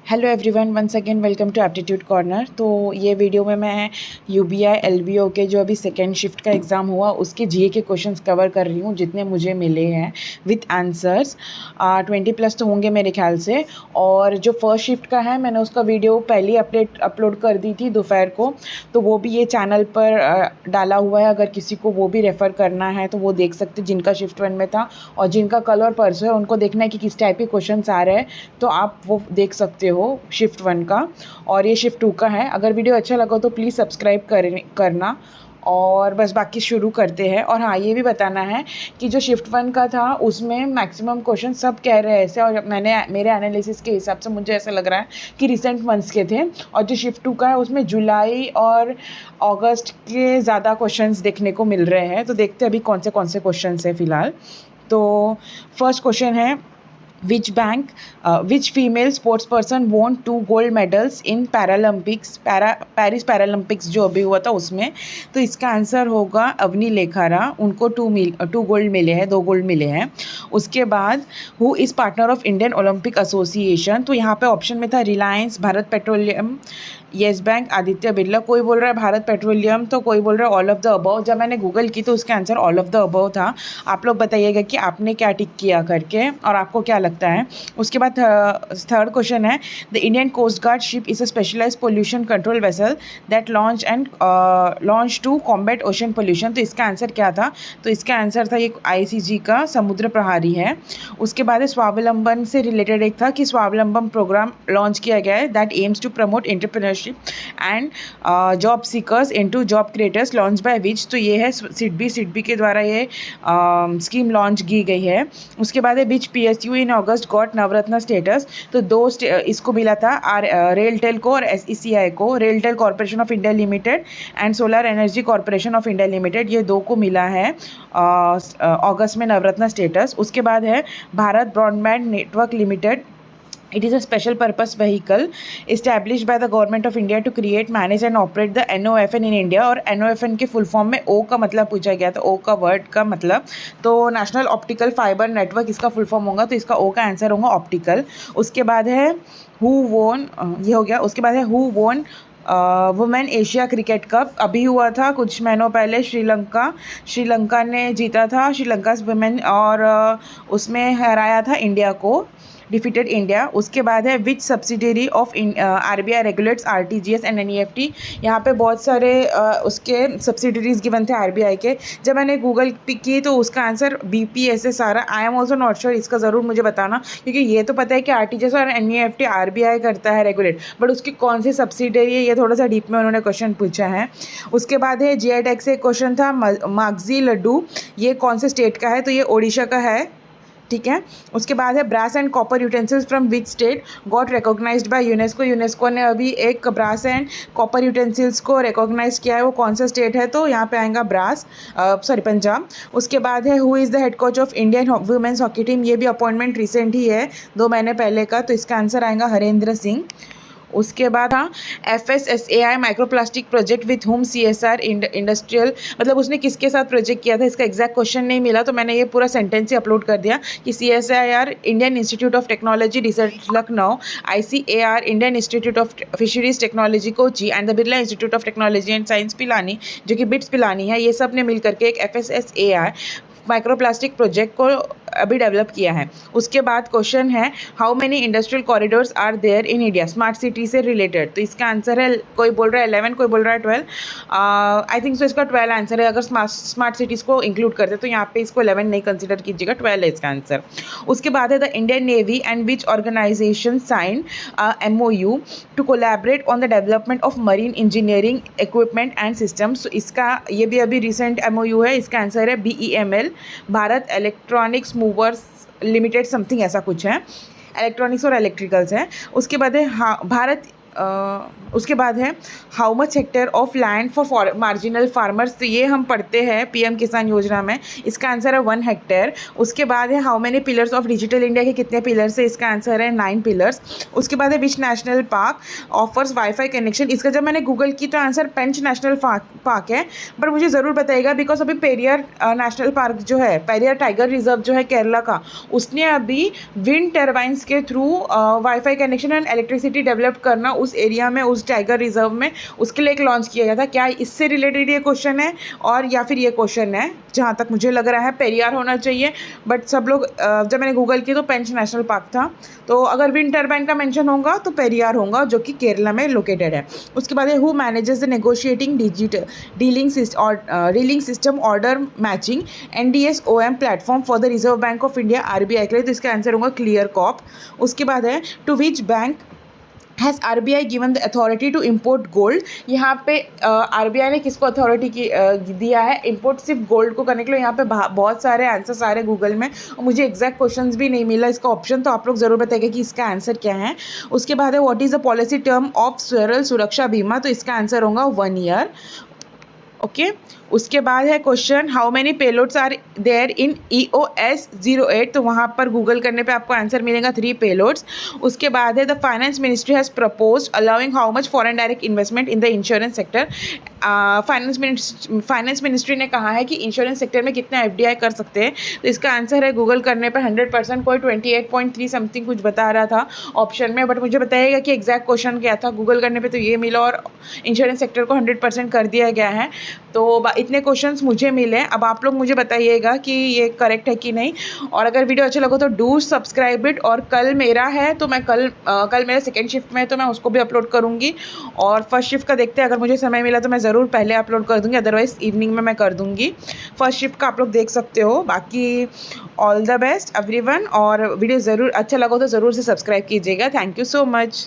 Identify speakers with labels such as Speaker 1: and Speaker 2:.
Speaker 1: Hello everyone, once again welcome to aptitude corner. तो ये video में मैं यूबीआई एलबीओ के जो अभी सेकेंड शिफ्ट का एग्ज़ाम हुआ उसके जीए के क्वेश्चंस कवर कर रही हूँ जितने मुझे मिले हैं विथ आंसर्स। 20+ तो होंगे मेरे ख्याल से। और जो फर्स्ट शिफ्ट का है मैंने उसका वीडियो पहले अपलोड कर दी थी दोपहर को, तो वो भी ये चैनल पर डाला हुआ है। अगर किसी को वो भी रेफ़र करना है तो वो देख सकते, जिनका शिफ्ट 1 में था और जिनका कल और परसों है उनको देखना है कि किस टाइप के क्वेश्चन आ रहे हैं, तो आप वो देख सकते हो शिफ्ट 1 का। और ये शिफ्ट 2 का है। अगर वीडियो अच्छा लगा तो प्लीज़ सब्सक्राइब करना। और बस बाकी शुरू करते हैं। और हाँ, ये भी बताना है कि जो शिफ्ट 1 का था उसमें मैक्सिमम क्वेश्चन सब कह रहे हैं ऐसे, और मेरे एनालिसिस के हिसाब से मुझे ऐसा लग रहा है कि रिसेंट मंथ्स के थे। और जो शिफ्ट 2 का है उसमें जुलाई और अगस्त के ज़्यादा क्वेश्चंस देखने को मिल रहे हैं। तो देखते हैं अभी कौन से क्वेश्चंस हैं फ़िलहाल। तो फर्स्ट क्वेश्चन है, which female sports person won 2 gold medals in Paris Paralympics जो अभी हुआ था उसमें। तो इसका आंसर होगा अवनी लेखारा। उनको 2 गोल्ड मिले हैं, 2 गोल्ड मिले हैं। उसके बाद who is partner of Indian Olympic association. तो यहाँ पे ऑप्शन में था Reliance, Bharat petroleum, yes bank, Aditya Birla. कोई बोल रहा है भारत पेट्रोलियम तो कोई बोल रहा है ऑल ऑफ द अबव। जब मैंने गूगल की तो उसका answer all of the above था। आप लोग बताइएगा कि आपने क्या टिक किया करके और आपको क्या लगता है। उसके बाद थर्ड क्वेश्चन है, the Indian coast guard ship is a specialise pollution control vessel that launch to combat ocean pollution. तो इसका आंसर क्या था। तो इसका आंसर था ये ICG का समुद्र प्रहारी है। उसके बाद स्वावलंबन से रिलेटेड एक था कि स्वावलंबन प्रोग्राम लॉन्च किया गया है that aims to promote entrepreneurship and job seekers into job creators launch by which. तो ये है सिडबी के द्वारा ये स्कीम लॉन्च की गई है। उसके बाद है विच PSU इन अगस्त गॉट नवरत्न स्टेटस। तो इसको मिला था रेलटेल को और SECI को, RailTel corporation of India limited and solar energy corporation of India limited, ये 2 को मिला है अगस्त में नवरत्न स्टेटस। उसके बाद है Bharat broadband network limited. It is a special purpose vehicle established by the government of India to create, manage and operate the NOFN in India। और NOFN के फुल फॉर्म में O का मतलब पूछा गया था, O का वर्ड का मतलब, तो नेशनल ऑप्टिकल फाइबर नेटवर्क इसका फुल फॉर्म होगा। तो इसका O का आंसर होगा ऑप्टिकल। उसके बाद है हु वोन, ये हो गया। उसके बाद है हु वोन वुमेन एशिया क्रिकेट कप। अभी हुआ था कुछ महीनों पहले, श्रीलंका ने जीता था, श्रीलंका वुमेन, और उसमें हराया था इंडिया को, डिफीटेड इंडिया। उसके बाद है which subsidiary of RBI regulates RTGS and NEFT। यहाँ पे बहुत सारे उसके सब्सिडरीज गिवन थे RBI के। जब मैंने गूगल की तो उसका आंसर BPSS आ रहा। I am also not sure, इसका ज़रूर मुझे बताना, क्योंकि ये तो पता है कि RTGS और NEFT RBI करता है रेगुलेट, बट उसकी कौन सी सब्सिडरी है ये थोड़ा सा डीप में उन्होंने क्वेश्चन पूछा है। उसके बाद है GI टैग से क्वेश्चन था, मागजी लड्डू ये कौन से स्टेट का है। तो ये ओडिशा का है, ठीक है। उसके बाद है brass and copper utensils from which state got recognised by UNESCO. UNESCO ने अभी एक ब्रास एंड कॉपर यूटेंसिल्स को रिकॉग्नाइज किया है, वो कौन सा स्टेट है। तो यहाँ पे आएगा पंजाब। उसके बाद है who is the head coach of Indian women's hockey team. ये भी अपॉइंटमेंट रिसेंट ही है, 2 महीने पहले का। तो इसका आंसर आएगा हरेंद्र सिंह। उसके बाद हाँ, FSSAI microplastic project with home CSR industrial, मतलब उसने किसके साथ प्रोजेक्ट किया था। इसका एग्जैक्ट क्वेश्चन नहीं मिला तो मैंने ये पूरा सेंटेंस ही अपलोड कर दिया कि CSIR Indian institute of technology research Lucknow, ICAR Indian institute of fisheries technology Kochi and the Birla institute of technology and science Pilani जो कि बिट्स पिलानी है, ये सब ने मिल करके एक FSSAI माइक्रोप्लास्टिक प्रोजेक्ट को अभी डेवलप किया है। उसके बाद क्वेश्चन है how many industrial corridors are there in India smart city से रिलेटेड। तो इसका आंसर है, कोई बोल रहा है 11, कोई बोल रहा है 12। आई थिंक सो इसका 12 आंसर है। अगर स्मार्ट सिटीज़ को इंक्लूड करते तो यहाँ पे इसको 11 नहीं कंसिडर कीजिएगा, 12 है इसका आंसर। उसके बाद है the Indian navy and which organisation sign MOU to collaborate on the development of marine engineering equipment and systems. तो इसका ये भी अभी रिसेंट MOU है। इसका आंसर है BEML, Bharat electronics movers limited, something ऐसा कुछ है, इलेक्ट्रॉनिक्स और इलेक्ट्रिकल्स है। उसके बाद है हाँ, भारत उसके बाद है how much hectare of land for marginal farmers, तो ये हम पढ़ते हैं पीएम किसान योजना में, इसका आंसर है 1 हेक्टेयर। उसके बाद है how many pillars of digital India के कितने पिलर्स है, इसका आंसर है 9 पिलर्स। उसके बाद है which national park offers wifi connection, इसका जब मैंने गूगल की तो आंसर पेंच नेशनल पार्क है, बट मुझे ज़रूर बताइएगा बिकॉज अभी पेरियार नेशनल पार्क जो है, पेरियार टाइगर रिजर्व जो है केरला का, उसने अभी विंड टर्बाइंस के through wifi connection and electricity develop करना उस एरिया में, उस टाइगर रिजर्व में, उसके लिए एक लॉन्च किया गया था। क्या इससे रिलेटेड ये क्वेश्चन है और या फिर ये क्वेश्चन है, जहाँ तक मुझे लग रहा है पेरियार होना चाहिए, बट सब लोग जब मैंने गूगल की तो पेंच नेशनल पार्क था, तो अगर विंड टर्बाइन का मेंशन होगा तो पेरियार होगा जो कि केरला में लोकेटेड है। उसके बाद है who manages the negotiating digital dealing system order matching NDSOM platform for the reserve bank of India RBI के लिए, तो इसका आंसर होगा क्लियर कॉप। उसके बाद है to which bank has RBI given the authority to import gold, यहाँ पे RBI ने किसको अथॉरिटी की दिया है इम्पोर्ट सिर्फ गोल्ड को करने के लिए। यहाँ पे बहुत सारे आंसर्स आ रहे हैं गूगल में और मुझे एग्जैक्ट क्वेश्चंस भी नहीं मिला इसका ऑप्शन, तो आप लोग ज़रूर बताइएगा कि इसका आंसर क्या है। उसके बाद है what is the policy term of स्वरल सुरक्षा बीमा, तो इसका आंसर होगा 1 ईयर। ओके उसके बाद है question how many payloads are there in EOS 08, तो वहाँ पर गूगल करने पे आपको आंसर मिलेगा 3 पेलोड्स। उसके बाद है the finance ministry has proposed allowing how much foreign direct investment in the insurance sector, finance ministry ने कहा है कि इंश्योरेंस सेक्टर में कितना FDI कर सकते हैं, तो इसका आंसर है गूगल करने पर 100%, कोई 28.3 समथिंग कुछ बता रहा था ऑप्शन में, बट मुझे बताइएगा कि एग्जैक्ट क्वेश्चन क्या था। गूगल करने पे तो ये मिला और इंश्योरेंस सेक्टर को 100% कर दिया गया है। तो इतने क्वेश्चंस मुझे मिले, अब आप लोग मुझे बताइएगा कि ये करेक्ट है कि नहीं, और अगर वीडियो अच्छा लगा तो डू सब्सक्राइब इट। और कल मेरा है तो मैं कल मेरा सेकेंड शिफ्ट में है तो मैं उसको भी अपलोड करूँगी, और फर्स्ट शिफ्ट का देखते हैं, अगर मुझे समय मिला तो मैं ज़रूर पहले अपलोड कर दूँगी, अदरवाइज़ इवनिंग में मैं कर दूँगी। फर्स्ट शिफ्ट का आप लोग देख सकते हो। बाकी ऑल द बेस्ट एवरीवन, और वीडियो ज़रूर अच्छा लगा तो ज़रूर से सब्सक्राइब कीजिएगा। Thank you so much.